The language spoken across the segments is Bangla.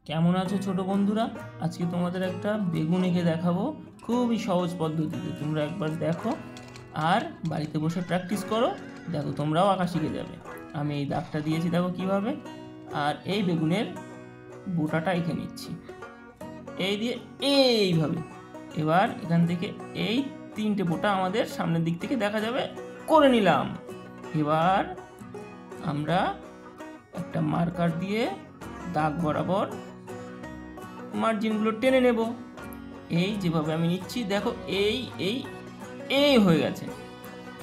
কেমন আছো ছোট বন্ধুরা? আজকে তোমাদের একটা বেগুন এঁকে দেখাবো খুবই সহজ পদ্ধতিতে। তোমরা একবার দেখো আর বাড়িতে বসে প্র্যাকটিস করো, দেখো তোমরাও আঁকা শিখে যাবে। আমি এই দাগটা দিয়েছি দেখো কিভাবে, আর এই বেগুনের বোটাটা এঁকে নিচ্ছি এই দিয়ে এইভাবে। এবার এখান থেকে এই তিনটে বোটা আমাদের সামনের দিক থেকে দেখা যাবে করে নিলাম। এবার আমরা একটা মার্কার দিয়ে দাগ বরাবর মার্জিনগুলো টেনে নেব। এই যেভাবে আমি নিচ্ছি দেখো এই এই এই হয়ে গেছে।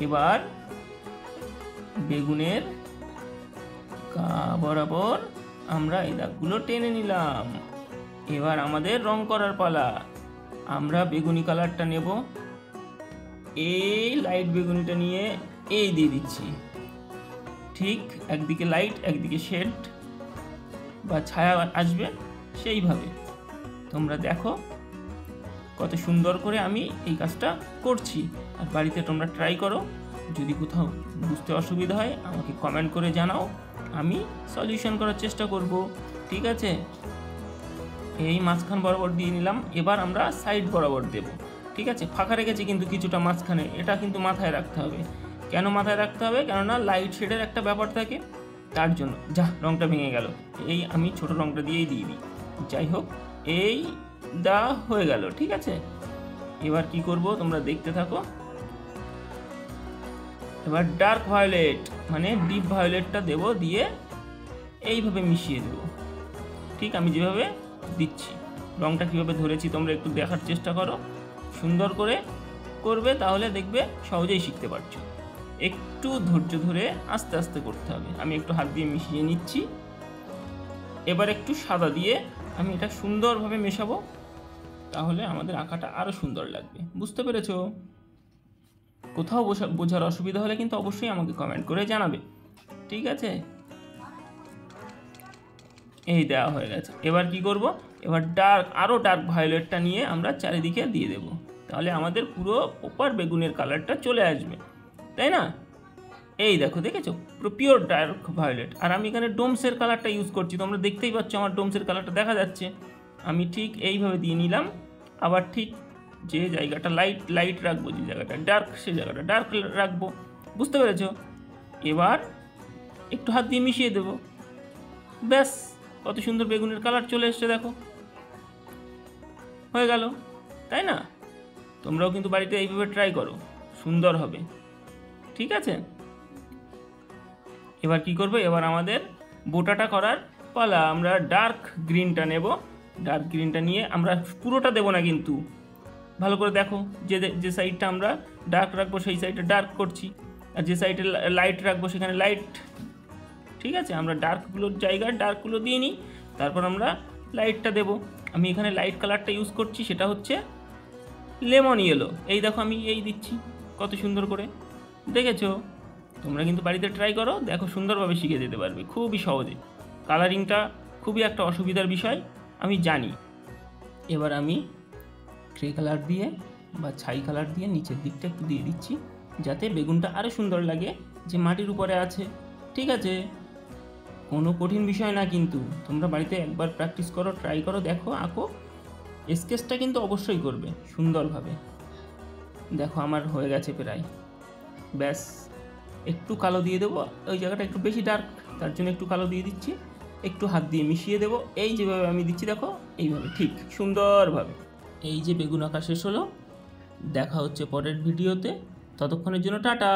এবার বেগুনের গা বরাবর আমরা এই দাগগুলো টেনে নিলাম। এবার আমাদের রং করার পালা। আমরা বেগুনি কালারটা নেব, এই লাইট বেগুনিটা নিয়ে এই দিয়ে দিচ্ছি। ঠিক একদিকে লাইট একদিকে শেড বা ছায়া আসবে, সেইভাবে তোমরা দেখো কত সুন্দর করে আমি এই কাজটা করছি। আর বাড়িতে তোমরা ট্রাই করো। যদি কোথাও বুঝতে অসুবিধা হয় আমাকে কমেন্ট করে জানাও, আমি সলিউশন করার চেষ্টা করব। ঠিক আছে, এই মাঝখান বরাবর দিয়ে নিলাম। এবার আমরা সাইড বরাবর দেব। ঠিক আছে, ফাঁকা রেখেছি কিন্তু কিছুটা মাঝখানে, এটা কিন্তু মাথায় রাখতে হবে। কেন মাথায় রাখতে হবে? কেননা লাইট শেডের একটা ব্যাপার থাকে, তার জন্য। যা, রংটা ভেঙে গেল। এই আমি ছোট রংটা দিয়েই দিয়ে দিই। যাই হোক, এই দা হয়ে গেল। ঠিক আছে, এবার কি করব তোমরা দেখতে থাকো। এবার ডার্ক ভায়োলেট মানে ডিপ ভায়োলেটটা দেব, দিয়ে এইভাবে মিশিয়ে দেব। ঠিক আমি যেভাবে দিচ্ছি, রংটা কীভাবে ধরেছি তোমরা একটু দেখার চেষ্টা করো। সুন্দর করে করবে, তাহলে দেখবে সহজেই শিখতে পারছো। একটু ধৈর্য ধরে আস্তে আস্তে করতে হবে। আমি একটু হাত দিয়ে মিশিয়ে নিচ্ছি। এবার একটু সাদা দিয়ে আমি এটা সুন্দরভাবে মেশাবো, তাহলে আমাদের আঁকাটা আরও সুন্দর লাগবে। বুঝতে পেরেছো? কোথাও বোঝার অসুবিধা হলে কিন্তু অবশ্যই আমাকে কমেন্ট করে জানাবে। ঠিক আছে, এই দেওয়া হয়ে গেছে। এবার কি করব? এবার আরও ডার্ক ভায়োলেটটা নিয়ে আমরা চারিদিকে দিয়ে দেব, তাহলে আমাদের পুরো প্রপার বেগুনের কালারটা চলে আসবে, তাই না? এই দেখো, দেখেছো? পুরো পিওর ডার্ক ভায়োলেট। আর আমি এখানে ডোমসের কালারটা ইউজ করছি, তোমরা দেখতেই পাচ্ছ আমার ডোমসের কালারটা দেখা যাচ্ছে। আমি ঠিক এইভাবে দিয়ে নিলাম। আবার ঠিক যে জায়গাটা লাইট রাখবো, যে জায়গাটা ডার্ক সে জায়গাটা ডার্ক রাখবো। বুঝতে পেরেছো? এবার একটু হাত দিয়ে মিশিয়ে দেবো, ব্যাস কত সুন্দর বেগুনের কালার চলে এসছে। দেখো, হয়ে গেল, তাই না? তোমরাও কিন্তু বাড়িতে এইভাবে ট্রাই করো, সুন্দর হবে। ঠিক আছে, এবার কি করবো? এবার আমাদের বোটাটা করার পালা। আমরা ডার্ক গ্রিনটা নেব। ডার্ক গ্রিনটা নিয়ে আমরা পুরোটা দেবো না কিন্তু, ভালো করে দেখো। যে সাইডটা আমরা ডার্ক রাখবো সেই সাইডটা ডার্ক করছি, আর যে সাইডে লাইট রাখবো সেখানে লাইট। ঠিক আছে, আমরা ডার্কগুলোর জায়গায় ডার্কগুলো দিয়ে নিই, তারপর আমরা লাইটটা দেব। আমি এখানে লাইট কালারটা ইউজ করছি, সেটা হচ্ছে লেমন ইয়েলো। এই দেখো আমি এই দিচ্ছি কত সুন্দর করে, দেখেছো? তোমরা কিন্তু বাড়িতে ট্রাই করো, দেখো সুন্দরভাবে শিখে যেতে পারবে খুবই সহজে। কালারিংটা খুবই একটা অসুবিধার বিষয়, আমি জানি। এবার আমি গ্রে কালার দিয়ে বা ছাই কালার দিয়ে নিচের দিকটা একটু দিয়ে দিচ্ছি, যাতে বেগুনটা আরও সুন্দর লাগে, যে মাটির উপরে আছে। ঠিক আছে, কোনো কঠিন বিষয় না কিন্তু। তোমরা বাড়িতে একবার প্র্যাকটিস করো, ট্রাই করো, দেখো, আঁকো। স্কেচটা কিন্তু অবশ্যই করবে সুন্দরভাবে। দেখো আমার হয়ে গেছে প্রায়, ব্যাস একটু কালো দিয়ে দেবো। ওই জায়গাটা একটু বেশি ডার্ক, তার জন্য একটু কালো দিয়ে দিচ্ছি। একটু হাত দিয়ে মিশিয়ে দেবো, এই যেভাবে আমি দিচ্ছি দেখো, এইভাবে ঠিক সুন্দরভাবে। এই যে বেগুন আঁকা শেষ হলো। দেখা হচ্ছে পরের ভিডিওতে, ততক্ষণের জন্য টাটা।